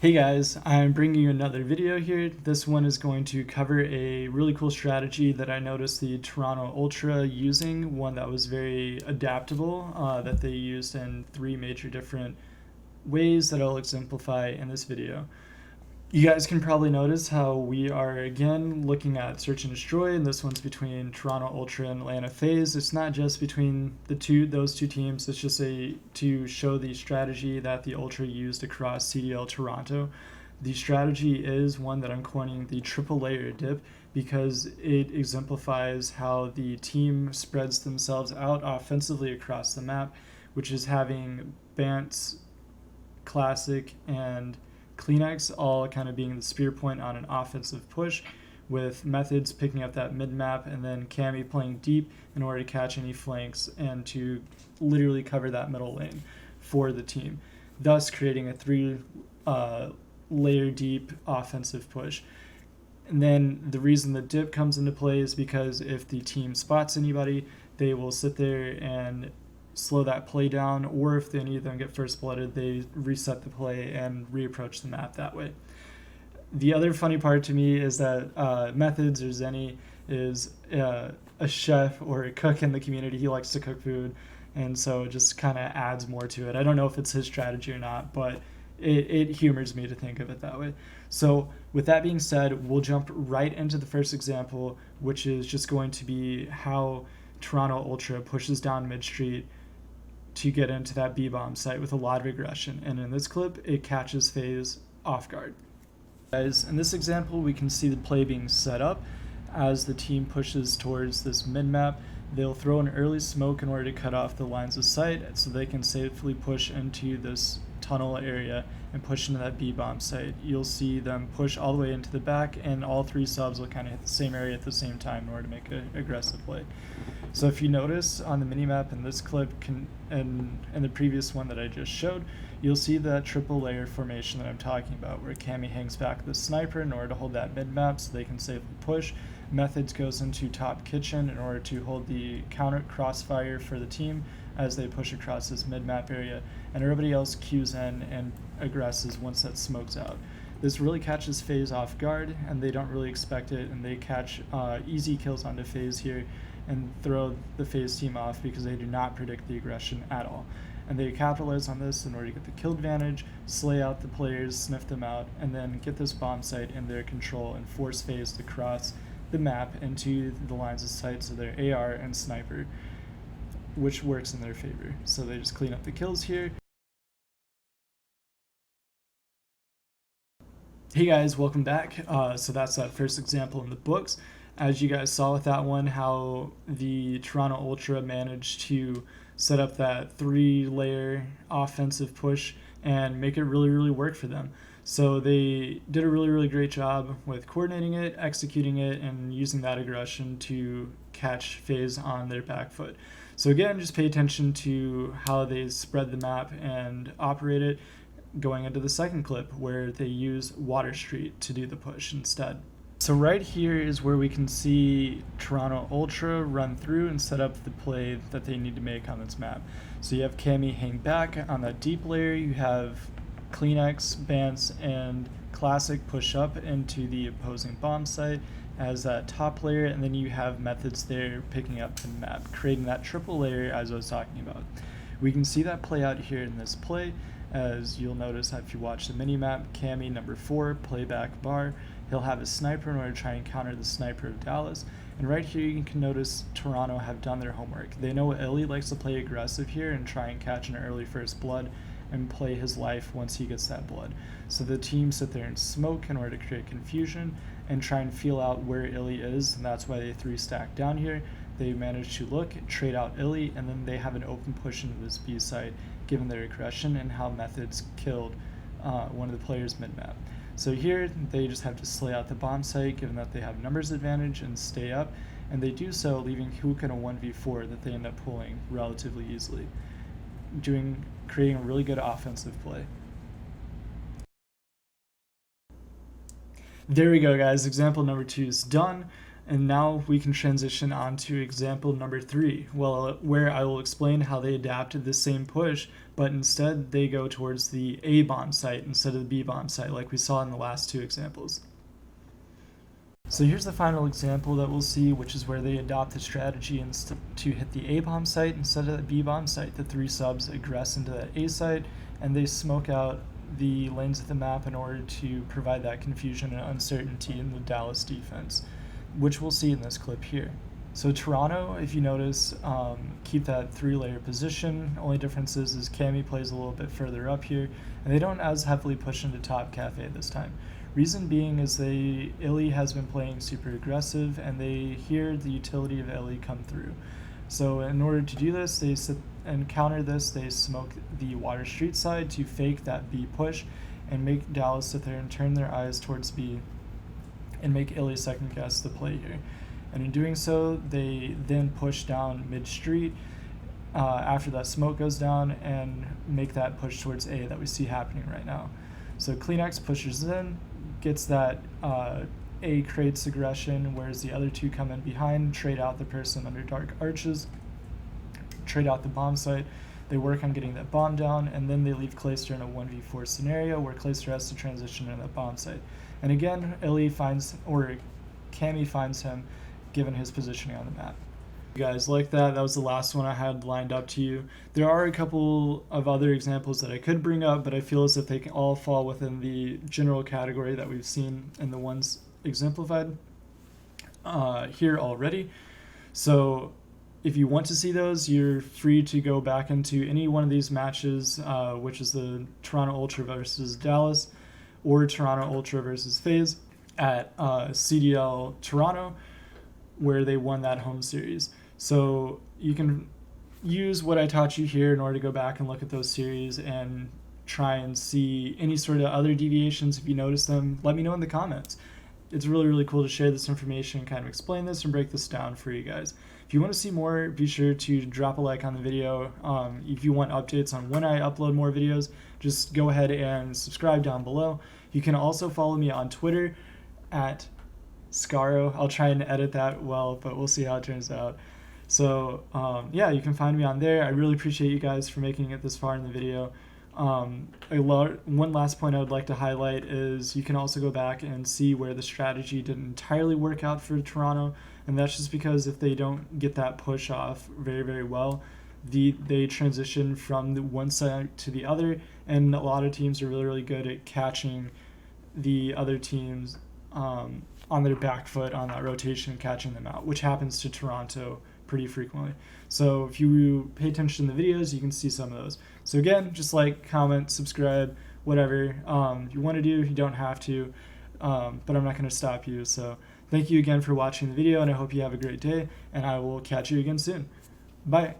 Hey guys, I'm bringing you another video here. This one is going to cover a really cool strategy that I noticed the Toronto Ultra using, one that was very adaptable, that they used in three major different ways that I'll exemplify in this video. You guys can probably notice how we are again looking at search and destroy, and this one's between Toronto Ultra and Atlanta FaZe. It's not just between those two teams. It's just to show the strategy that the Ultra used across CDL Toronto. The strategy is one that I'm coining the triple layer dip because it exemplifies how the team spreads themselves out offensively across the map, which is having Bant's Classic and Kleenex all kind of being the spear point on an offensive push, with Methods picking up that mid map and then Cammy playing deep in order to catch any flanks and to literally cover that middle lane for the team, thus creating a three layer deep offensive push. And then the reason the dip comes into play is because if the team spots anybody, they will sit there and slow that play down, or if any of them get first blooded, they reset the play and reapproach the map that way. The other funny part to me is that Methods or Zenny is a chef or a cook in the community. He likes to cook food, and so it just kind of adds more to it. I don't know if it's his strategy or not, but it humors me to think of it that way. So with that being said, we'll jump right into the first example, which is just going to be how Toronto Ultra pushes down mid street to get into that B-bomb site with a lot of aggression, and in this clip it catches FaZe off guard. Guys, in this example we can see the play being set up as the team pushes towards this mid-map. They'll throw an early smoke in order to cut off the lines of sight so they can safely push into this tunnel area and push into that B-bomb site. You'll see them push all the way into the back, and all three subs will kind of hit the same area at the same time in order to make an aggressive play. So if you notice on the minimap in this clip and the previous one that I just showed, you'll see that triple layer formation that I'm talking about, where Cammy hangs back the sniper in order to hold that mid-map so they can safely push. Methods goes into top kitchen in order to hold the counter crossfire for the team as they push across this mid-map area, and everybody else queues in and aggresses once that smoke's out. This really catches FaZe off guard, and they don't really expect it, and they catch easy kills onto FaZe here and throw the FaZe team off because they do not predict the aggression at all. And they capitalize on this in order to get the kill advantage, slay out the players, sniff them out, and then get this bomb site in their control and force FaZe to cross the map into the lines of sight of their AR and sniper, which works in their favor. So they just clean up the kills here. Hey guys, welcome back. So that's that first example in the books. As you guys saw with that one, how the Toronto Ultra managed to set up that three-layer offensive push and make it really work for them. So they did a really great job with coordinating it, executing it, and using that aggression to catch FaZe on their back foot. So again, just pay attention to how they spread the map and operate it, going into the second clip where they use Water Street to do the push instead. So right here is where we can see Toronto Ultra run through and set up the play that they need to make on this map. So you have Cammy hang back on that deep layer, you have Kleenex, Bants, and Classic push up into the opposing bomb site as that top layer, and then you have Methods there picking up the map, creating that triple layer as I was talking about. We can see that play out here in this play, as you'll notice if you watch the mini-map. Cammy number 4, playback bar, he'll have a sniper in order to try and counter the sniper of Dallas. And right here you can notice Toronto have done their homework. They know Illy likes to play aggressive here and try and catch an early first blood and play his life once he gets that blood. So the team sit there and smoke in order to create confusion and try and feel out where Illy is, and that's why they 3-stack down here. They manage to look, trade out Illy, and then they have an open push into this B site given their aggression and how Methods killed one of the players mid-map. So here they just have to slay out the bomb site given that they have numbers advantage and stay up, and they do so leaving Hook in a 1v4 that they end up pulling relatively easily, creating a really good offensive play. There we go, guys. Example number 2 is done. And now we can transition on to example number 3, where I will explain how they adapted the same push, but instead they go towards the A bomb site instead of the B bomb site like we saw in the last 2 examples. So here's the final example that we'll see, which is where they adopt the strategy to hit the A bomb site instead of the B bomb site. The 3 subs aggress into that A site, and they smoke out the lanes of the map in order to provide that confusion and uncertainty in the Dallas defense, which we'll see in this clip here. So Toronto, if you notice, keep that 3-layer position. Only difference is Cammy plays a little bit further up here, and they don't as heavily push into top cafe this time. Reason being is Illy has been playing super aggressive, and they hear the utility of Illy come through. So in order to do this, they counter this, they smoke the Water Street side to fake that B push and make Dallas sit there and turn their eyes towards B and make Illy second guess the play here. And in doing so, they then push down mid-street after that smoke goes down and make that push towards A that we see happening right now. So Kleenex pushes in, gets that A creates aggression, whereas the other 2 come in behind, trade out the person under dark arches, trade out the bomb site. They work on getting that bomb down, and then they leave Clayster in a 1v4 scenario where Clayster has to transition into that bomb site. And again, Cammy finds him given his positioning on the map. You guys like that? That was the last one I had lined up to you. There are a couple of other examples that I could bring up, but I feel as if they can all fall within the general category that we've seen in the ones exemplified here already. So if you want to see those, you're free to go back into any one of these matches, which is the Toronto Ultra versus Dallas or Toronto Ultra versus FaZe at CDL Toronto, where they won that home series. So you can use what I taught you here in order to go back and look at those series and try and see any sort of other deviations. If you notice them, let me know in the comments. It's really, really cool to share this information, kind of explain this and break this down for you guys. If you want to see more, be sure to drop a like on the video. If you want updates on when I upload more videos, just go ahead and subscribe down below. You can also follow me on Twitter at Scaro. I'll try and edit that well, but we'll see how it turns out. So yeah, you can find me on there. I really appreciate you guys for making it this far in the video. One last point I would like to highlight is you can also go back and see where the strategy didn't entirely work out for Toronto, and that's just because if they don't get that push off very, very well, they transition from the one side to the other, and a lot of teams are really, really good at catching the other teams on their back foot on that rotation, catching them out, which happens to Toronto pretty frequently. So if you pay attention to the videos, you can see some of those. So again, just like, comment, subscribe, whatever you want to do. You don't have to, but I'm not going to stop you. So thank you again for watching the video, and I hope you have a great day, and I will catch you again soon. Bye.